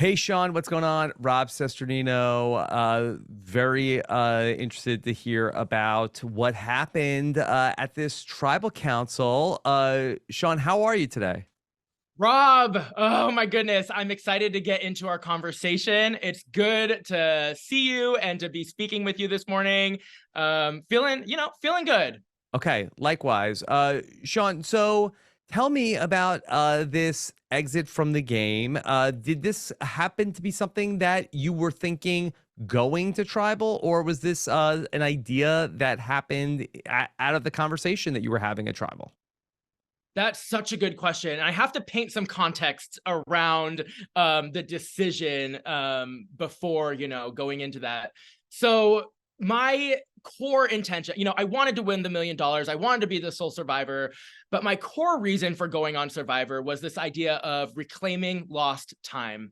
Hey, Sean, what's going on? Rob Cesternino. Very interested to hear about what happened at this tribal council. Sean, how are you today? Rob, oh my goodness, I'm excited to get into our conversation. It's good to see you and to be speaking with you this morning. Feeling good. Okay, likewise. Sean, so tell me about this exit from the game. Did this happen to be something that you were thinking going to tribal, or was this an idea that happened out of the conversation that you were having at tribal? That's such a good question. I have to paint some context around the decision before, going into that. So my core intention, I wanted to win the $1 million. I wanted to be the sole survivor, but my core reason for going on Survivor was this idea of reclaiming lost time.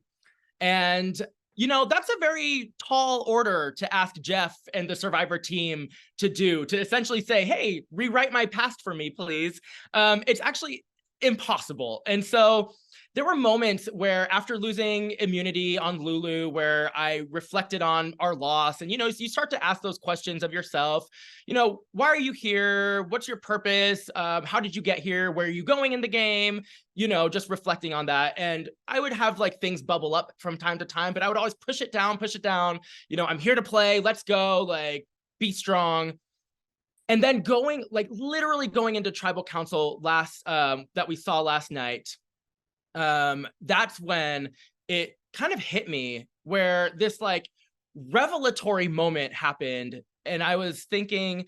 And that's a very tall order to ask Jeff and the Survivor team to do, to essentially say, hey, rewrite my past for me, please. It's actually impossible. And so there were moments where after losing immunity on Lulu, where I reflected on our loss and, you start to ask those questions of yourself, why are you here? What's your purpose? How did you get here? Where are you going in the game? Just reflecting on that. And I would have like things bubble up from time to time, but I would always push it down, push it down. I'm here to play. Let's go. Like, be strong. And then literally going into tribal council that we saw last night, that's when it kind of hit me where this like revelatory moment happened. And I was thinking,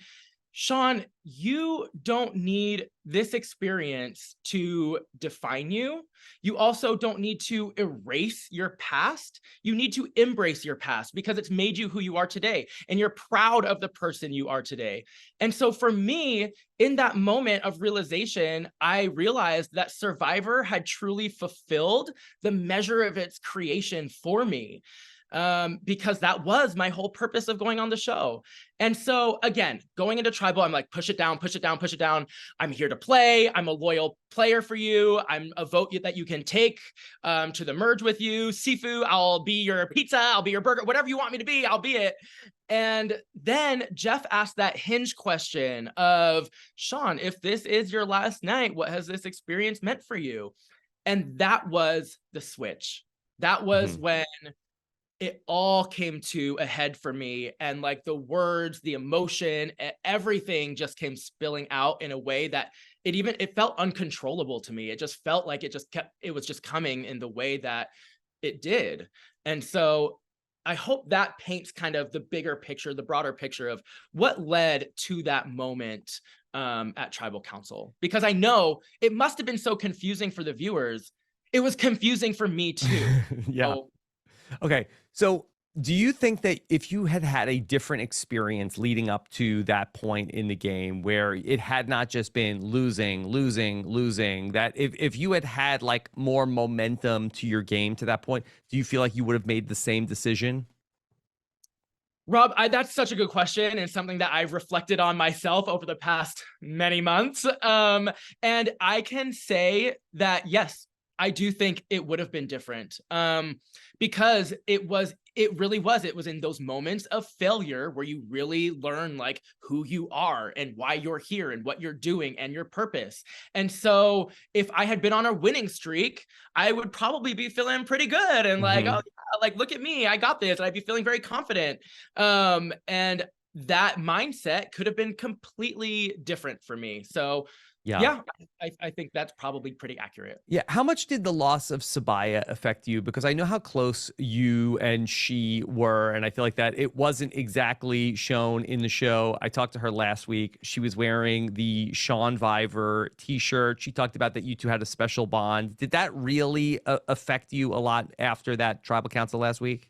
Sean, you don't need this experience to define you. You also don't need to erase your past. You need to embrace your past because it's made you who you are today. And you're proud of the person you are today. And so for me, in that moment of realization, I realized that Survivor had truly fulfilled the measure of its creation for me. Because that was my whole purpose of going on the show. And so again, going into tribal, I'm like, push it down, push it down, push it down. I'm here to play. I'm a loyal player for you. I'm a vote that you can take to the merge with you. Sifu, I'll be your pizza. I'll be your burger. Whatever you want me to be, I'll be it. And then Jeff asked that hinge question of, Sean, if this is your last night, what has this experience meant for you? And that was the switch. That was when it all came to a head for me, and like the words, the emotion, everything just came spilling out in a way that it felt uncontrollable to me. It just felt like it was just coming in the way that it did. And so I hope that paints kind of the bigger picture, the broader picture of what led to that moment at tribal council, because I know it must have been so confusing for the viewers. It was confusing for me too. Yeah. So, Okay. So, do you think that if you had had a different experience leading up to that point in the game where it had not just been losing, losing, losing, that if you had had like more momentum to your game to that point, do you feel like you would have made the same decision? Rob, that's such a good question and something that I've reflected on myself over the past many months. And I can say that, yes, I do think it would have been different because it was in those moments of failure where you really learn like who you are and why you're here and what you're doing and your purpose. And so if I had been on a winning streak, I would probably be feeling pretty good and like, oh yeah, like look at me, I got this. And I'd be feeling very confident. And that mindset could have been completely different for me. So Yeah. yeah, I think that's probably pretty accurate. Yeah. How much did the loss of Sabaya affect you? Because I know how close you and she were, and I feel like that it wasn't exactly shown in the show. I talked to her last week. She was wearing the Sean Viver t-shirt. She talked about that you two had a special bond. Did that really affect you a lot after that tribal council last week?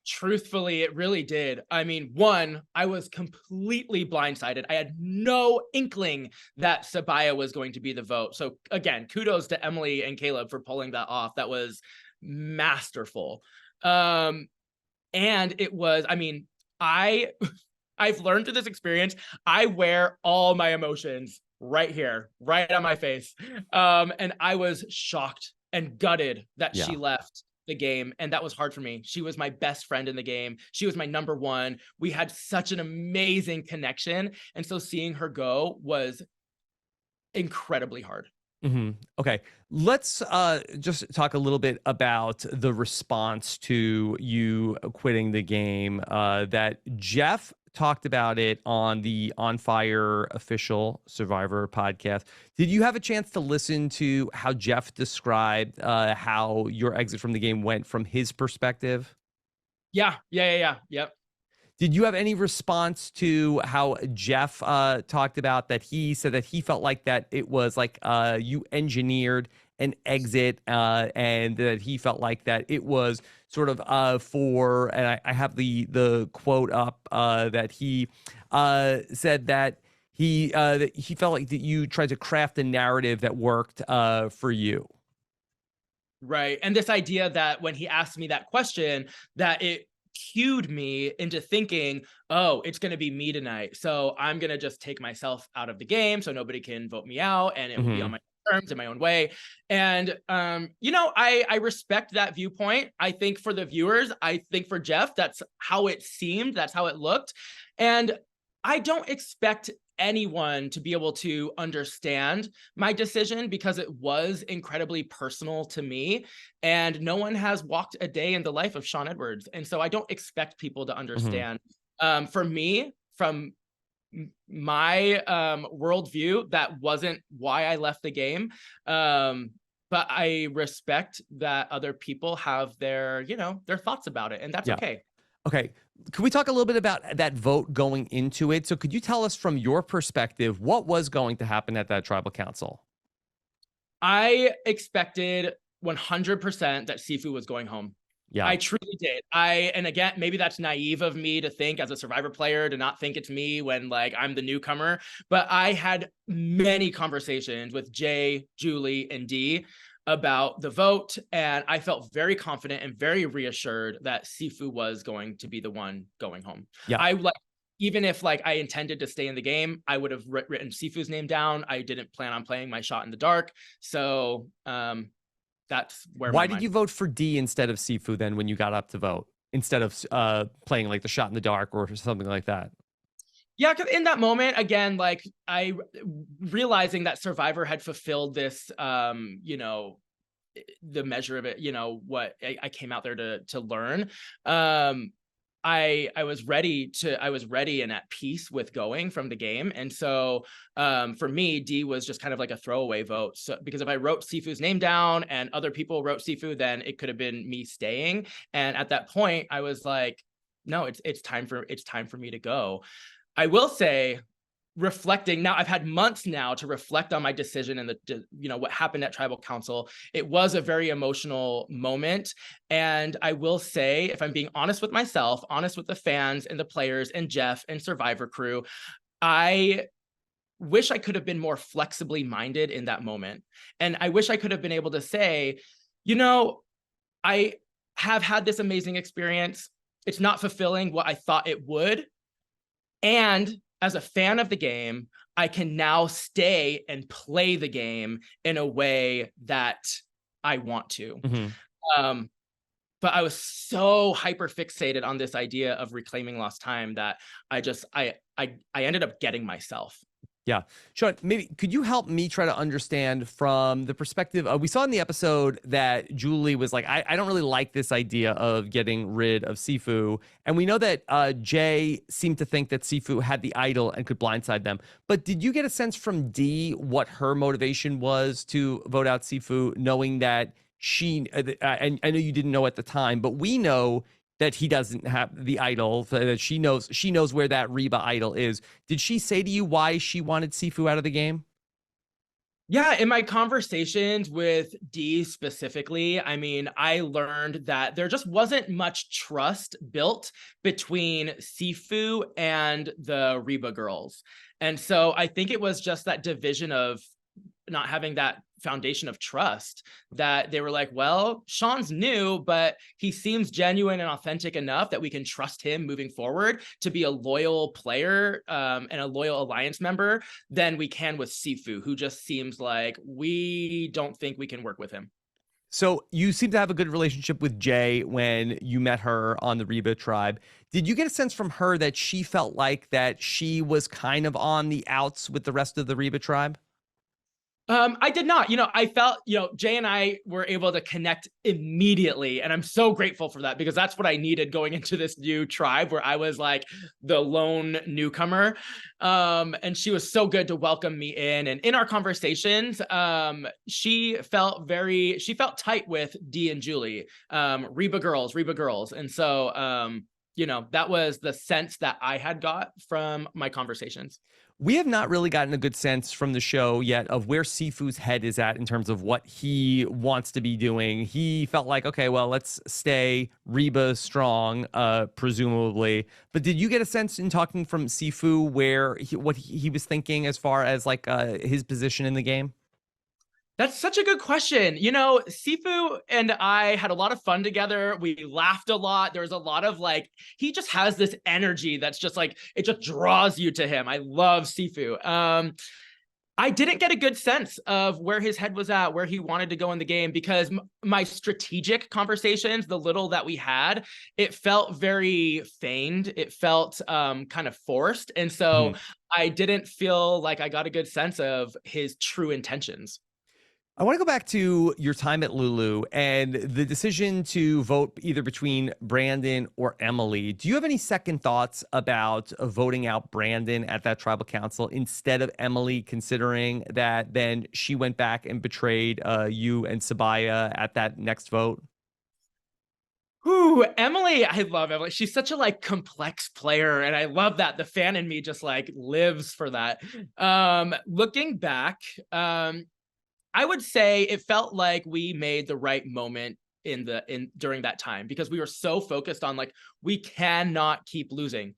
Truthfully, it really did. I mean, one, I was completely blindsided. I had no inkling that Sabaya was going to be the vote. So again, kudos to Emily and Caleb for pulling that off. That was masterful. And it was, I mean, I've learned through this experience, I wear all my emotions right here, right on my face. And I was shocked and gutted that Yeah. she left. the game, and that was hard for me. She was my best friend in the game. She was my number one. We had such an amazing connection, and so seeing her go was incredibly hard. Okay, let's just talk a little bit about the response to you quitting the game. That Jeff talked about it on the On Fire official Survivor podcast. Did you have a chance to listen to how Jeff described how your exit from the game went from his perspective? Yep. Did you have any response to how Jeff talked about that? He said that he felt like that it was like you engineered an exit, and that he felt like that it was sort of for, and I have the quote up, that he said that he felt like that you tried to craft a narrative that worked for you. Right. And this idea that when he asked me that question, that it cued me into thinking, oh, it's going to be me tonight. So I'm going to just take myself out of the game so nobody can vote me out, and it will be on my terms in my own way. And, I respect that viewpoint. I think for the viewers, I think for Jeff, that's how it seemed. That's how it looked. And I don't expect anyone to be able to understand my decision because it was incredibly personal to me, and no one has walked a day in the life of Sean Edwards, and so I don't expect people to understand. For me, from my worldview, that wasn't why I left the game, but I respect that other people have their thoughts about it, and that's okay. Okay. Could we talk a little bit about that vote going into it? So could you tell us from your perspective, what was going to happen at that tribal council? I expected 100% that Sifu was going home. Yeah. I truly did. And again, maybe that's naive of me to think as a Survivor player to not think it's me when like I'm the newcomer, but I had many conversations with Jay, Julie, and Dee about the vote, and I felt very confident and very reassured that Sifu was going to be the one going home. Yeah. Even if like I intended to stay in the game, I would have written Sifu's name down. I didn't plan on playing my shot in the dark. So that's where. Why did you vote for D instead of Sifu then when you got up to vote, instead of playing like the shot in the dark or something like that? Yeah, because in that moment, again, like I realizing that Survivor had fulfilled this, the measure of it, what I came out there to learn. I was ready and at peace with going from the game. And so for me, D was just kind of like a throwaway vote. So because if I wrote Sifu's name down and other people wrote Sifu, then it could have been me staying. And at that point, I was like, no, it's time for me to go. I will say, reflecting now, I've had months now to reflect on my decision and what happened at Tribal Council. It was a very emotional moment. And I will say, if I'm being honest with myself, honest with the fans and the players and Jeff and Survivor crew, I wish I could have been more flexibly minded in that moment. And I wish I could have been able to say, I have had this amazing experience. It's not fulfilling what I thought it would. And as a fan of the game, I can now stay and play the game in a way that I want to. But I was so hyper fixated on this idea of reclaiming lost time that I ended up getting myself. Yeah. Sean, maybe could you help me try to understand from the perspective we saw in the episode that Julie was like, I don't really like this idea of getting rid of Sifu. And we know that Jay seemed to think that Sifu had the idol and could blindside them. But did you get a sense from Dee what her motivation was to vote out Sifu, knowing that and I know you didn't know at the time, but we know that he doesn't have the idol, that she knows where that Reba idol is. Did she say to you why she wanted Sifu out of the game? Yeah, in my conversations with Dee specifically, I mean, I learned that there just wasn't much trust built between Sifu and the Reba girls. And so I think it was just that division of not having that foundation of trust, that they were like, well, Sean's new, but he seems genuine and authentic enough that we can trust him moving forward to be a loyal player and a loyal alliance member than we can with Sifu, who just seems like we don't think we can work with him. So you seem to have a good relationship with Jay when you met her on the Reba tribe. Did you get a sense from her that she felt like that she was kind of on the outs with the rest of the Reba tribe? I did not. I felt, Jay and I were able to connect immediately. And I'm so grateful for that because that's what I needed going into this new tribe where I was like the lone newcomer. And she was so good to welcome me in. And in our conversations, she felt tight with Dee and Julie, Reba girls. And so, that was the sense that I had got from my conversations. We have not really gotten a good sense from the show yet of where Sifu's head is at in terms of what he wants to be doing. He felt like, okay, well, let's stay Reba strong, presumably. But did you get a sense in talking from Sifu what he was thinking as far as like his position in the game? That's such a good question. Sifu and I had a lot of fun together. We laughed a lot. There was a lot of he just has this energy that's just like, it just draws you to him. I love Sifu. I didn't get a good sense of where his head was at, where he wanted to go in the game, because my strategic conversations, the little that we had, it felt very feigned. It felt kind of forced. And so I didn't feel like I got a good sense of his true intentions. I want to go back to your time at Lulu and the decision to vote either between Brandon or Emily. Do you have any second thoughts about voting out Brandon at that tribal council instead of Emily, considering that then she went back and betrayed you and Sabaya at that next vote? Ooh, Emily, I love Emily. She's such a complex player, and I love that. The fan in me just lives for that. Looking back, I would say it felt like we made the right moment during that time, because we were so focused on we cannot keep losing.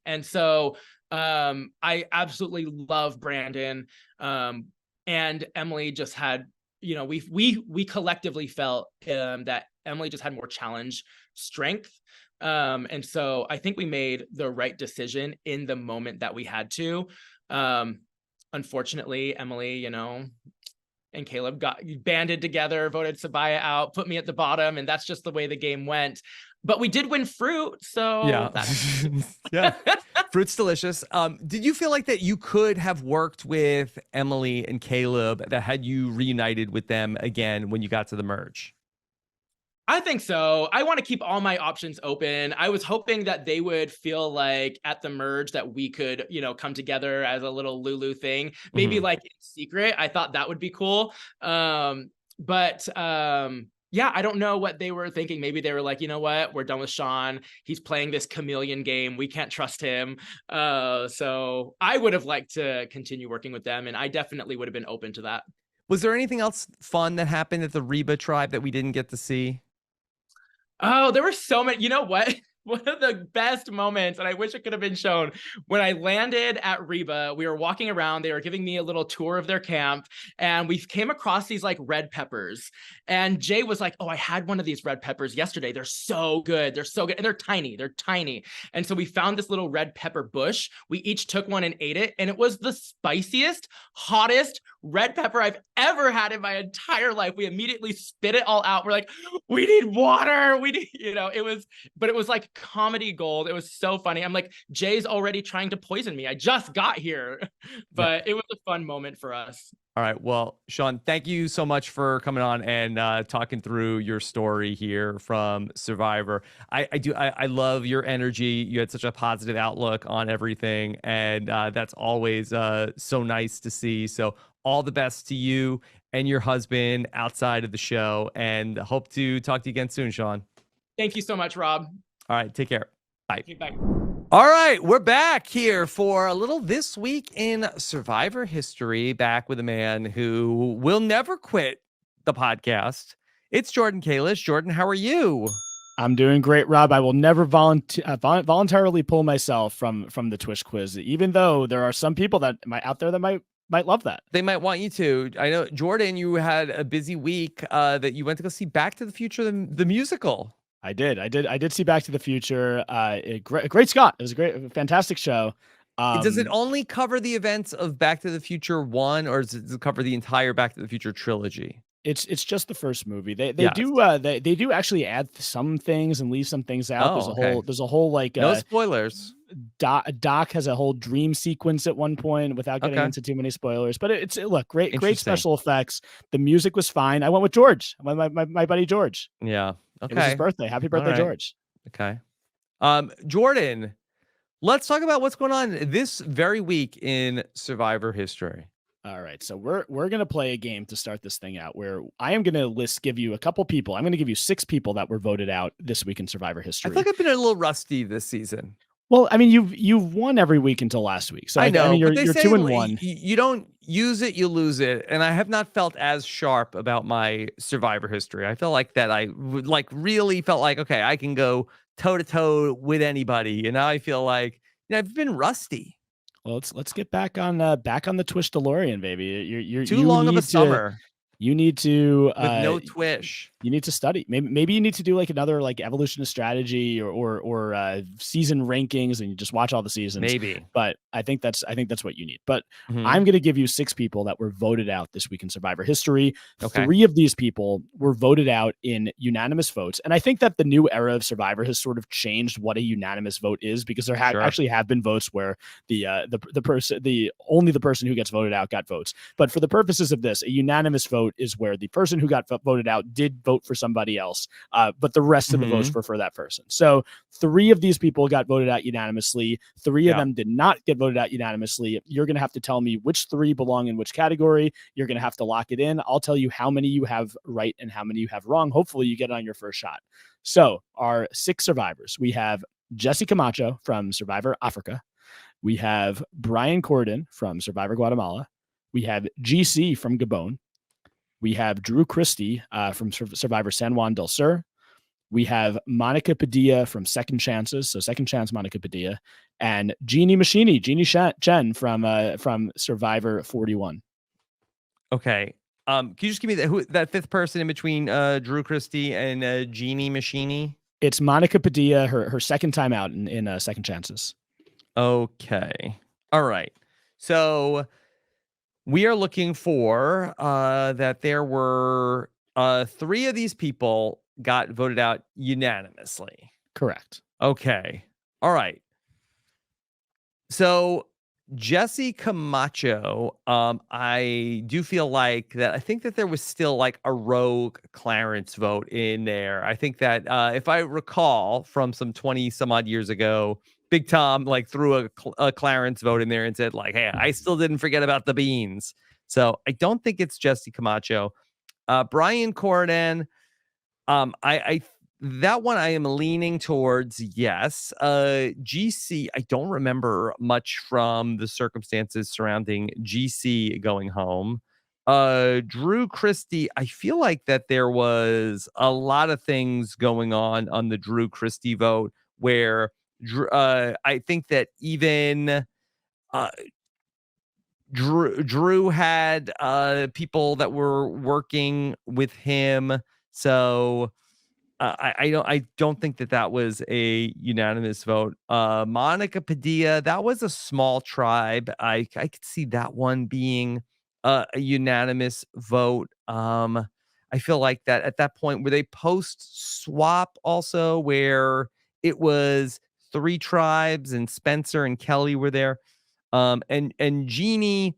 And so I absolutely love Brandon. And Emily just had, we collectively felt that Emily just had more challenge strength. And so I think we made the right decision in the moment that we had to. Unfortunately, Emily, and Caleb got banded together, voted Sabaya out, put me at the bottom, and that's just the way the game went. But we did win fruit, so yeah, yeah, fruit's delicious. Did you feel like that you could have worked with Emily and Caleb, that had you reunited with them again when you got to the merge? I think so. I want to keep all my options open. I was hoping that they would feel like at the merge that we could, come together as a little Lulu thing, maybe in secret. I thought that would be cool. But yeah, I don't know what they were thinking. Maybe they were like, you know what, we're done with Sean. He's playing this chameleon game. We can't trust him. So I would have liked to continue working with them, and I definitely would have been open to that. Was there anything else fun that happened at the Reba tribe that we didn't get to see? Oh, there were so many. You know what? One of the best moments, and I wish it could have been shown, when I landed at Reba, we were walking around. They were giving me a little tour of their camp, and we came across these red peppers. And Jay was like, "Oh, I had one of these red peppers yesterday. They're so good. They're so good. And they're tiny. They're tiny." And so we found this little red pepper bush. We each took one and ate it. And it was the spiciest, hottest red pepper I've ever had in my entire life. We immediately spit it all out. We're like, "We need water." We need, but it was comedy gold. It was so funny. I'm like, Jay's already trying to poison me. I just got here. But it was a fun moment for us. All right. Well, Sean, thank you so much for coming on and talking through your story here from Survivor. I love your energy. You had such a positive outlook on everything, and that's always so nice to see. So all the best to you and your husband outside of the show, and hope to talk to you again soon, Sean. Thank you so much, Rob. All right. Take care. Bye. Okay, bye. All right, we're back here for a little This Week in Survivor History, back with a man who will never quit the podcast. It's Jordan Kalish. Jordan, how are you? I'm doing great, Rob. I will never voluntarily pull myself from the TWISH quiz, even though there are some people that out there that might love that. They might want you to. I know, Jordan, you had a busy week that you went to go see Back to the Future, the musical. I did see Back to the Future. Great Scott. It was fantastic show. Does it only cover the events of Back to the Future 1, or does it cover the entire Back to the Future trilogy? It's just the first movie. They Yes. do they do actually add some things and leave some things out. Oh, okay. There's a whole like No spoilers. Doc has a whole dream sequence at one point without getting Okay. into too many spoilers. But look, great Interesting. special effects. The music was fine. I went with George. I went with my buddy George. Yeah. Okay. It was his birthday. Happy birthday, right. George. Okay. Jordan, let's talk about what's going on this very week in Survivor history. All right, so we're gonna play a game to start this thing out where I am gonna give you a couple people. I'm gonna give you 6 people that were voted out this week in Survivor history. I feel like I've been a little rusty this season. Well, I mean, you've won every week until last week, so I know. I mean, you're but they say 2-1. You don't use it, you lose it, and I have not felt as sharp about my Survivor history. I feel like that I would really felt like, okay, I can go toe to toe with anybody, and now I feel like I've been rusty. Well, let's get back on the TWISH DeLorean, baby. You're too long of a summer. You need to with no TWISH. You need to study. Maybe you need to do like another evolution of strategy or season rankings, and you just watch all the seasons. Maybe. But I think that's what you need. But I'm going to give you 6 people that were voted out this week in Survivor history. Okay. 3 of these people were voted out in unanimous votes, and I think that the new era of Survivor has sort of changed what a unanimous vote is, because there actually have been votes where only the person who gets voted out got votes. But for the purposes of this, a unanimous vote is where the person who got voted out did vote for somebody else, but the rest of the votes were for that person. So 3 of these people got voted out unanimously. 3 of them did not get voted out unanimously. You're going to have to tell me which 3 belong in which category. You're going to have to lock it in. I'll tell you how many you have right and how many you have wrong. Hopefully you get it on your first shot. So our 6 survivors, we have Jesse Camacho from Survivor Africa. We have Brian Corden from Survivor Guatemala. We have GC from Gabon. We have Drew Christie from Survivor San Juan del Sur. We have Monica Padilla from Second Chances, so Second Chance Monica Padilla, and Jeannie Chen from Survivor 41. Okay. Can you just give me that 5th person in between Drew Christie and Jeannie Machini? It's Monica Padilla, her second time out in Second Chances. Okay. All right. So we are looking for that there were 3 of these people got voted out unanimously. Correct. Okay. All right. So Jesse Camacho, I do feel like that. I think that there was still a rogue Clarence vote in there. I think that if I recall from some 20 some odd years ago, Big Tom threw a Clarence vote in there and said hey, I still didn't forget about the beans. So I don't think it's Jesse Camacho. Brian Corden, I that one I am leaning towards yes. GC, I don't remember much from the circumstances surrounding GC going home. Drew Christie, I feel like that there was a lot of things going on the Drew Christie vote where I think that even Drew had people that were working with him, so I don't think that was a unanimous vote. Monica Padilla, that was a small tribe. I could see that one being a unanimous vote. I feel like that at that point where they post swap also, where it was 3 tribes and Spencer and Kelly were there. And Jeannie,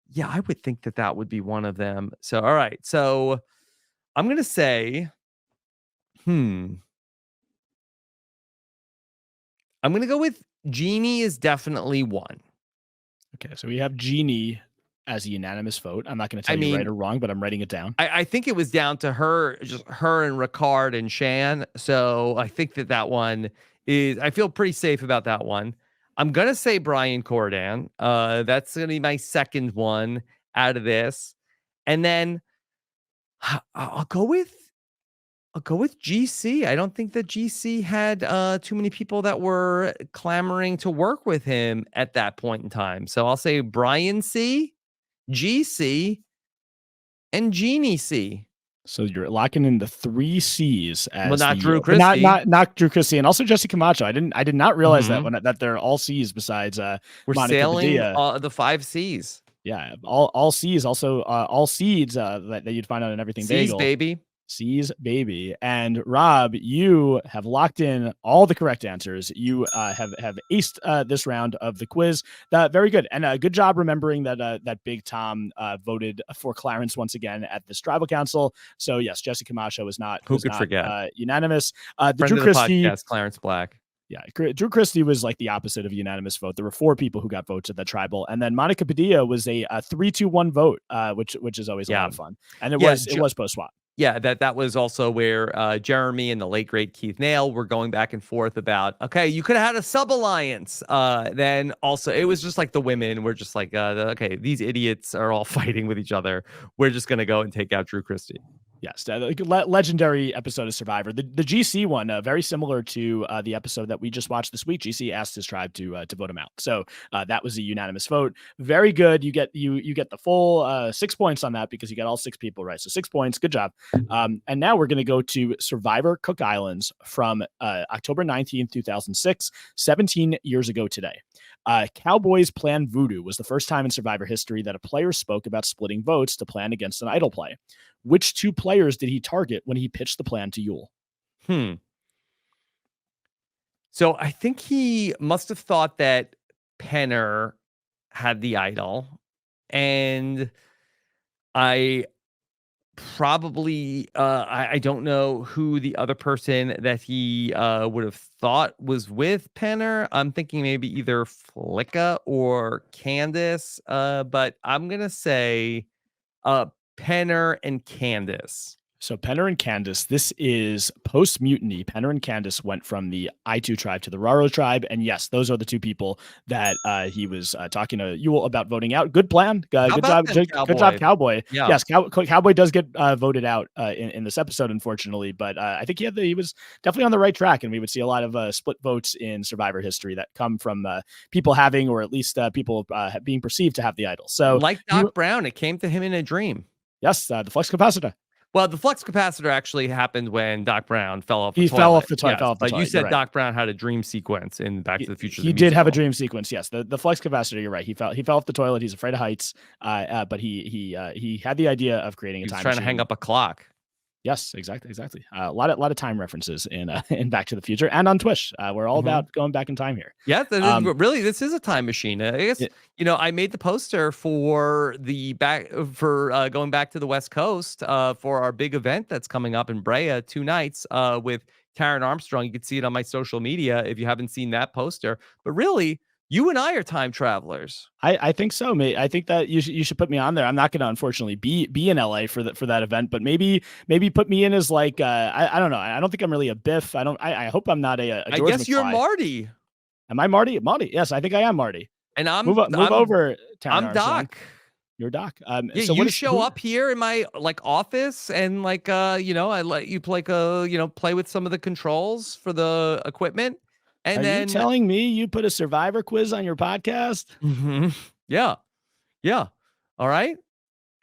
yeah, I would think that would be one of them. So, all right. So I'm going to say, I'm going to go with Jeannie is definitely one. Okay. So we have Jeannie as a unanimous vote. I'm not going to tell you right or wrong, but I'm writing it down. I think it was down to her, just her and Ricard and Shan. So I think that one is, I feel pretty safe about that one. I'm going to say Brian Corden. That's going to be my second one out of this. And then I'll go with GC. I don't think that GC had too many people that were clamoring to work with him at that point in time. So I'll say Brian C, GC, and Jeannie C. So you're locking in the 3 C's as not Drew Christie. Not Drew Christie, and also Jesse Camacho. I did not realize that they're all C's besides we're Monica sailing Padilla. the 5 C's. Yeah, all C's also all seeds that you'd find out in everything C's, bagel. baby. C's, baby. And Rob, you have locked in all the correct answers. You have aced this round of the quiz. Very good, and good job remembering that Big Tom voted for Clarence once again at this tribal council. So yes, Jesse Camacho was not forget unanimous. The Drew friend of the Christie podcast, Clarence Black. Yeah, Drew Christie was like the opposite of a unanimous vote. There were 4 people who got votes at the tribal, and then Monica Padilla was a 3-2-1 vote, which is always a lot of fun. And it was post swap. Yeah, that was also where Jeremy and the late great Keith Nail were going back and forth about, okay, you could have had a sub alliance. Then also it was just like the women were just like, okay, these idiots are all fighting with each other. We're just gonna go and take out Drew Christie. Yes, legendary episode of Survivor. The GC one, very similar to the episode that we just watched this week. GC asked his tribe to vote him out, so that was a unanimous vote. Very good. You get the full 6 points on that because you got all 6 people right. So 6 points. Good job. And now we're going to go to Survivor Cook Islands from October 19th, 2006, 17 years ago today. Cowboys Plan Voodoo was the first time in Survivor history that a player spoke about splitting votes to plan against an idol play. Which 2 players did he target when he pitched the plan to Yul? So I think he must have thought that Penner had the idol, and I probably I don't know who the other person that he would have thought was with Penner. I'm thinking maybe either Flicka or Candace, but I'm gonna say Penner and Candace. So Penner and Candace, this is post-mutiny. Penner and Candace went from the I2 tribe to the Raro tribe. And yes, those are the 2 people that he was talking to Yul about voting out. Good plan. Good job, Cowboy. Yeah. Yes, Cowboy does get voted out in this episode, unfortunately. But I think he was definitely on the right track. And we would see a lot of split votes in Survivor history that come from people having, or at least people being perceived to have the idol. So like Doc Brown, it came to him in a dream. Yes, the flux capacitor. Well, the flux capacitor actually happened when Doc Brown fell off the toilet. He fell off the toilet. But you said right. Doc Brown had a dream sequence in Back to the Future. He did have a dream sequence, yes. The flux capacitor, you're right. He fell off the toilet. He's afraid of heights, but he had the idea of creating a time machine. Trying to hang up a clock. Yes, exactly. A lot of time references in Back to the Future and on TWISH. We're all about going back in time here. Yeah, really, this is a time machine. I guess I made the poster for going back to the West Coast for our big event that's coming up in Brea 2 nights with Karen Armstrong. You can see it on my social media if you haven't seen that poster. But really, you and I are time travelers. I think so, mate. I think that you should put me on there. I'm not going to unfortunately be in LA for that event, but maybe put me in as like I don't know. I don't think I'm really a Biff. I hope I'm not a George I guess McFly. You're Marty. Am I Marty? Marty. Yes, I think I am Marty. And move over. I'm Doc. You're Doc. So you show up here in my office and I let you play with some of the controls for the equipment. And Are you telling me you put a Survivor quiz on your podcast? Mm-hmm. Yeah. All right.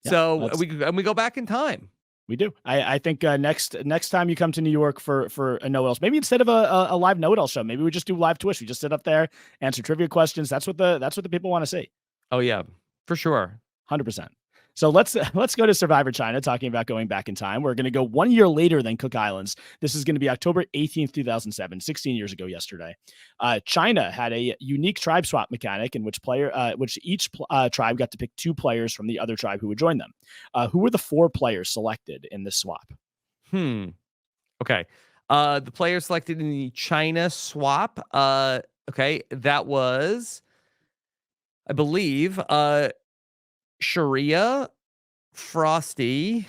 Yeah, so we go back in time. We do. I think next time you come to New York for a Know It All, maybe instead of a live Know It All show, maybe we just do live TWISH. We just sit up there, answer trivia questions. That's what the people want to see. Oh yeah, for sure. 100%. So let's go to Survivor China, talking about going back in time. We're going to go 1 year later than Cook Islands. This is going to be October 18th, 2007, 16 years ago yesterday. China had a unique tribe swap mechanic in which each tribe got to pick 2 players from the other tribe who would join them. Who were the 4 players selected in this swap? Okay. The players selected in the China swap. Okay. That was, I believe, Sharia, Frosty,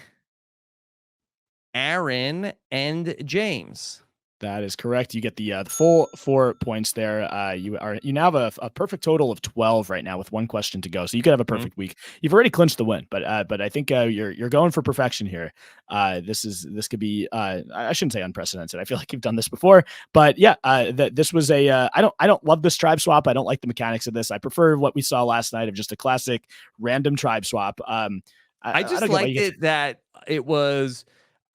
Aaron, and James. That is correct. You get the full 4 points there. You now have a perfect total of 12 right now with 1 question to go. So you could have a perfect week. You've already clinched the win, but I think you're going for perfection here. This could be I shouldn't say unprecedented. I feel like you've done this before, but yeah, this was a I don't love this tribe swap. I don't like the mechanics of this. I prefer what we saw last night of just a classic random tribe swap. I just liked it that it was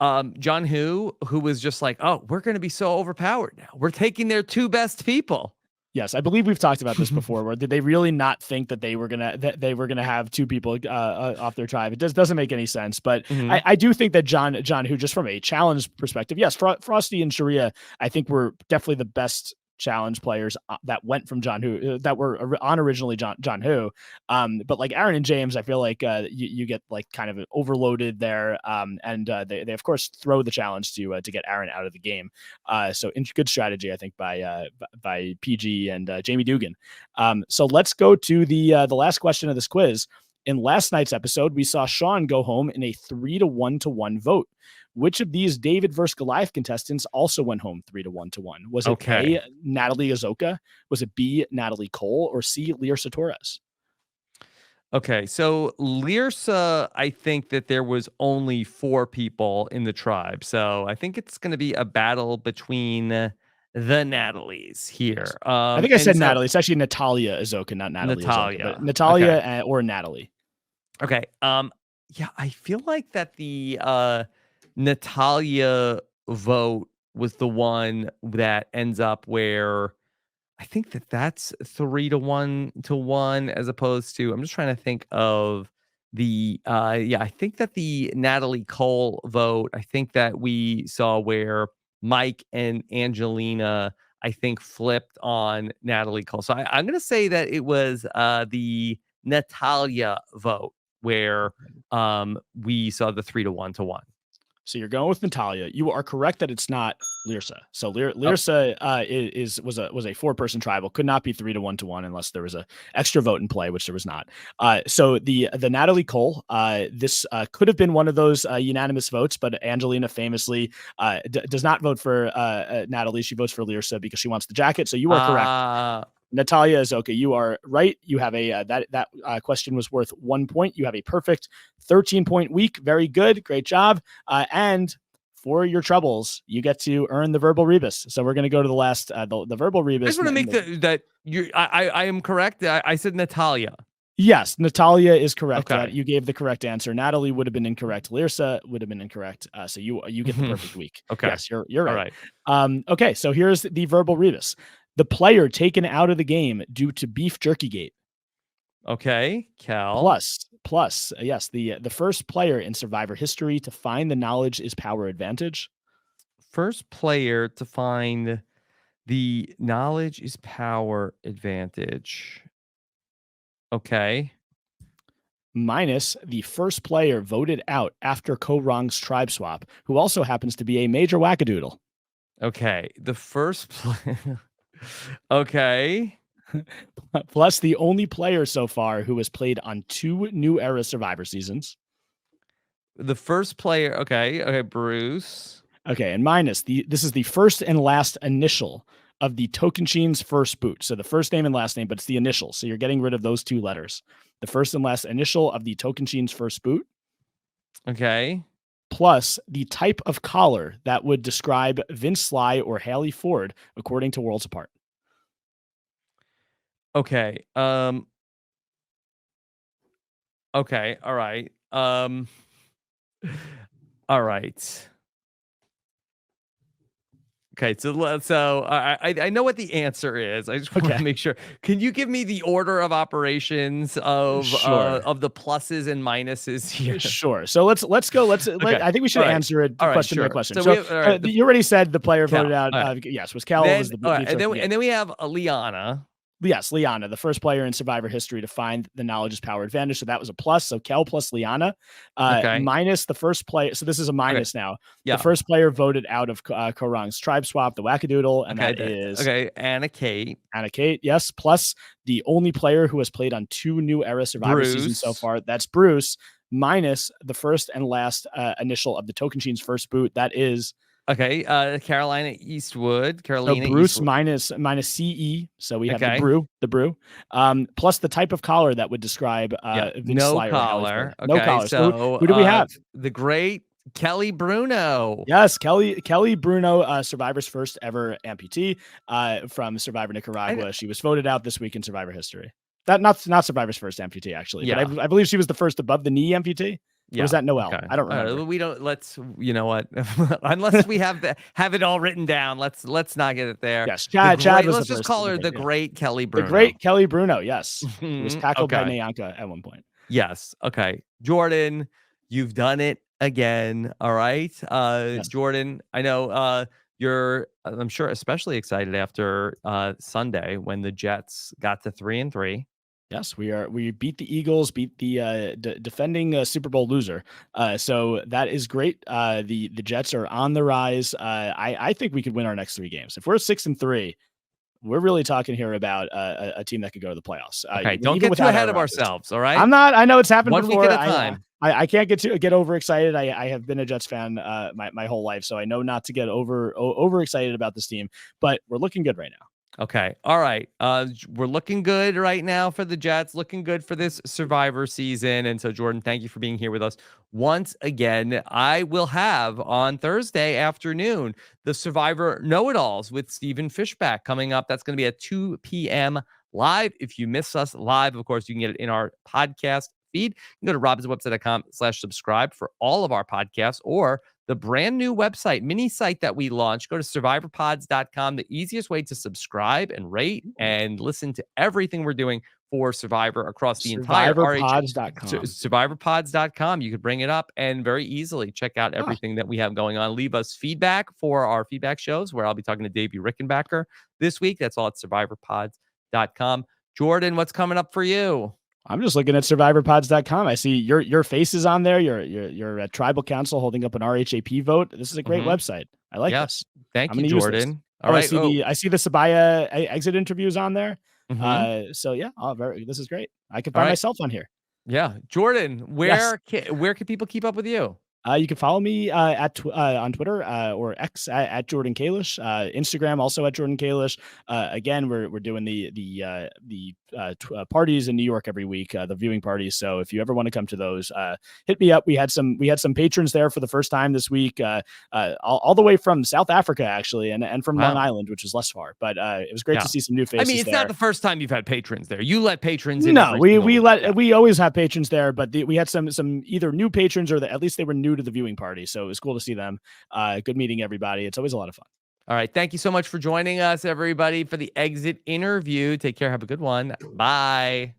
John who was just like, oh, we're going to be so overpowered now. We're taking their 2 best people. Yes, I believe we've talked about this before. Where did they really not think that they were gonna have two people off their tribe? It doesn't make any sense. But I do think that John, who just from a challenge perspective, yes, Frosty and Sharia, I think were definitely the best challenge players that went from John Who that were on originally John Who. But like Aaron and James, I feel like you get like kind of overloaded there. And they of course throw the challenge to get Aaron out of the game. So good strategy, I think, by PG and Jamie Dugan. So let's go to the last question of this quiz. In last night's episode, we saw Sean go home in a 3-1 vote. Which of these David versus Goliath contestants also went home 3-1? Was it A, Natalie Azoka? Was it B, Natalie Cole? Or C, Lirsa Torres? Okay, so Lirsa, I think that there was only 4 people in the tribe. So I think it's going to be a battle between the Natalies here. I think I said Natalie. It's actually Natalia Azoka, not Natalie Azoka. But Natalia or Natalie. Okay. Yeah, I feel like that the Natalia vote was the one that ends up where I think that's 3-1 as opposed to, I'm just trying to think of the I think that the Natalie Cole vote, I think that we saw where Mike and Angelina, I think, flipped on Natalie Cole. So I'm going to say that it was the Natalia vote where we saw the 3-1. So you're going with Natalia. You are correct that it's not Lirsa. So Lirsa was a 4-person tribal. Could not be 3-1 unless there was a extra vote in play, which there was not. So the Natalie Cole, this could have been one of those unanimous votes, but Angelina famously does not vote for Natalie. She votes for Lirsa because she wants the jacket. So you are correct. Natalia Azoka, you are right. You have a that question was worth 1 point. You have a perfect 13-point week. Very good. Great job. And for your troubles, you get to earn the verbal rebus. So we're going to go to the last the verbal rebus. I just want to make that you I am correct. I said Natalia. Yes, Natalia is correct. Okay. You gave the correct answer. Natalie would have been incorrect. Lirsa would have been incorrect. So you get the perfect week. Okay. Yes, you're right. All right. Okay, so here's the verbal rebus. The player taken out of the game due to beef jerky gate. Okay, Cal. Plus, yes, the first player in Survivor history to find the knowledge is power advantage. First player to find the knowledge is power advantage. Okay. Minus the first player voted out after Ko-Rong's tribe swap, who also happens to be a major wackadoodle. Okay, the first player. Okay. Plus the only player so far who has played on 2 new era Survivor seasons. The first player. Okay, Bruce. Okay, and minus this is the first and last initial of the Tocantins first boot. So the first name and last name, but it's the initial. So you're getting rid of those 2 letters. The first and last initial of the Tocantins first boot. Okay. Plus the type of collar that would describe Vince Sly or Haley Ford, according to Worlds Apart. Okay. Okay. All right. All right. Okay, so I know what the answer is. I just want to make sure. Can you give me the order of operations of the pluses and minuses here? Sure. So let's go. I think we should answer it question by question. So, you already said the player voted out. Yes, was Cal. And then we have Liana. Yes, Liana, the first player in Survivor history to find the knowledge is power advantage. So that was a plus. So Kel plus Liana, minus the first player. So this is a minus now. Yeah. The first player voted out of Ko-Rong's tribe swap, the wackadoodle, and that is Anna Kate. Anna Kate, yes. Plus the only player who has played on 2 new era Survivor seasons so far. That's Bruce. Minus the first and last initial of the Tocantins first boot. That is. Okay, Carolina Eastwood. So Bruce Eastwood. minus CE. So we have the brew. Plus the type of collar that would describe no collar. Okay, no collar. So who do we have? The great Kelly Bruno. Yes, Kelly Bruno, Survivor's first ever amputee from Survivor Nicaragua. She was voted out this week in Survivor history. Not Survivor's first amputee, actually. Yeah. But I believe she was the first above the knee amputee. Or is that Noel? Okay. I don't remember. We don't. Let's. You know what? Unless we have it all written down. Let's not get it there. Yes, Chad was let's the just first. call her the great Kelly Bruno. The great Kelly Bruno. Yes, who was tackled by Okay. Nyanka at one point. Yes. Okay. Jordan, you've done it again. All right. Yes. Jordan, I know you're, I'm sure, especially excited after Sunday when the Jets got to 3-3. Yes, we beat the Eagles, beat the defending Super Bowl loser. So that is great. The Jets are on the rise. I think we could win our next 3 games. If we're 6-3, we're really talking here about a team that could go to the playoffs. Okay, don't get too ahead of ourselves. All right, I'm not. I know it's happened one before. week at a time. I can't get overexcited. I have been a Jets fan my whole life, so I know not to get overexcited about this team. But we're looking good right now. Okay. All right. We're looking good right now for the Jets, looking good for this Survivor season. And so, Jordan, thank you for being here with us once again. I will have on Thursday afternoon the Survivor Know-It-Alls with Stephen Fishback coming up. That's going to be at 2 p.m. live. If you miss us live, of course, you can get it in our podcast feed. You can go to robinswebsite.com/subscribe for all of our podcasts, or the brand new website, mini site that we launched. Go to survivorpods.com, the easiest way to subscribe and rate and listen to everything we're doing for Survivor across the entire survivorpods.com. Survivorpods.com. You could bring it up and very easily check out everything that we have going on. Leave us feedback for our feedback shows, where I'll be talking to Davey Rickenbacker this week. That's all at survivorpods.com. Jordan, what's coming up for you? I'm just looking at survivorpods.com. I see your face is on there. You're at Tribal Council holding up an RHAP vote. This is a great website. I like this. Thank you, Jordan. All right. I see the Sabaya exit interviews on there. So yeah, this is great. I can find myself on here. Yeah, Jordan, where can people keep up with you? You can follow me on Twitter or X at Jordan Kalish. Instagram also at Jordan Kalish. Again, we're doing the parties in New York every week, the viewing parties. So if you ever want to come to those, hit me up. We had some patrons there for the first time this week, all the way from South Africa actually, and from Long Island, which is less far. But it was great to see some new faces. I mean, it's not the first time you've had patrons there. You let patrons in. No, we always have patrons there, but we had some either new patrons or at least they were new to the viewing party. So it was cool to see them. Good meeting everybody. It's always a lot of fun. All right. Thank you so much for joining us, everybody, for the exit interview. Take care. Have a good one. Bye.